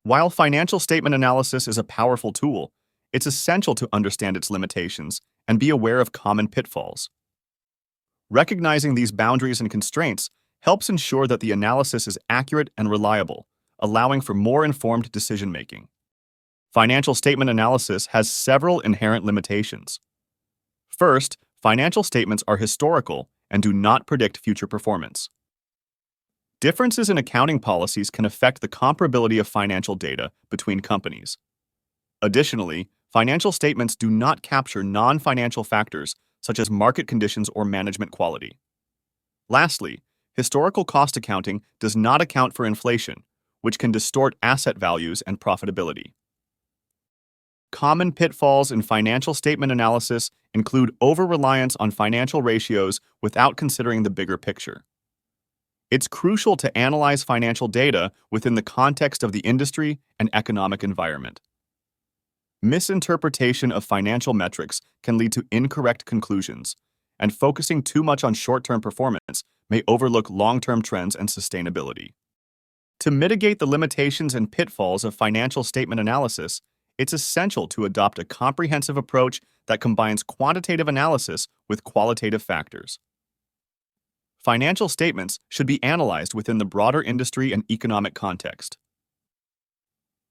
While financial statement analysis is a powerful tool, it's essential to understand its limitations and be aware of common pitfalls. Recognizing these boundaries and constraints helps ensure that the analysis is accurate and reliable, allowing for more informed decision-making. Financial statement analysis has several inherent limitations. First, financial statements are historical and do not predict future performance. Differences in accounting policies can affect the comparability of financial data between companies. Additionally, financial statements do not capture non-financial factors such as market conditions or management quality. Lastly, historical cost accounting does not account for inflation, which can distort asset values and profitability. Common pitfalls in financial statement analysis include over-reliance on financial ratios without considering the bigger picture. It's crucial to analyze financial data within the context of the industry and economic environment. Misinterpretation of financial metrics can lead to incorrect conclusions, and focusing too much on short-term performance may overlook long-term trends and sustainability. To mitigate the limitations and pitfalls of financial statement analysis, it's essential to adopt a comprehensive approach that combines quantitative analysis with qualitative factors. Financial statements should be analyzed within the broader industry and economic context.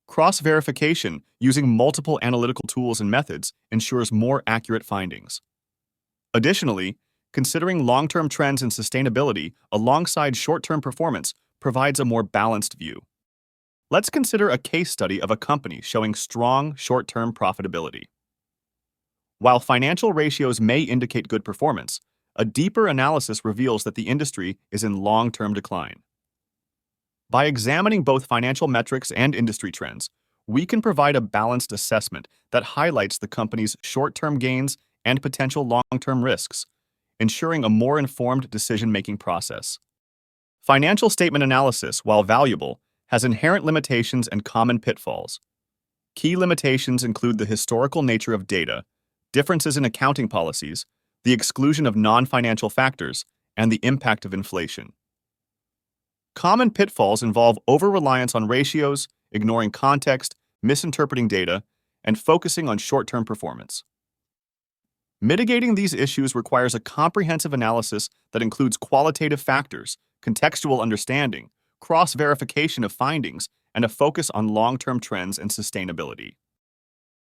Cross-verification using multiple analytical tools and methods ensures more accurate findings. Additionally, considering long-term trends and sustainability alongside short-term performance provides a more balanced view. Let's consider a case study of a company showing strong short-term profitability. While financial ratios may indicate good performance, a deeper analysis reveals that the industry is in long-term decline. By examining both financial metrics and industry trends, we can provide a balanced assessment that highlights the company's short-term gains and potential long-term risks, ensuring a more informed decision-making process. Financial statement analysis, while valuable, has inherent limitations and common pitfalls. Key limitations include the historical nature of data, differences in accounting policies, the exclusion of non-financial factors, and the impact of inflation. Common pitfalls involve over-reliance on ratios, ignoring context, misinterpreting data, and focusing on short-term performance. Mitigating these issues requires a comprehensive analysis that includes qualitative factors, contextual understanding, cross-verification of findings, and a focus on long-term trends and sustainability.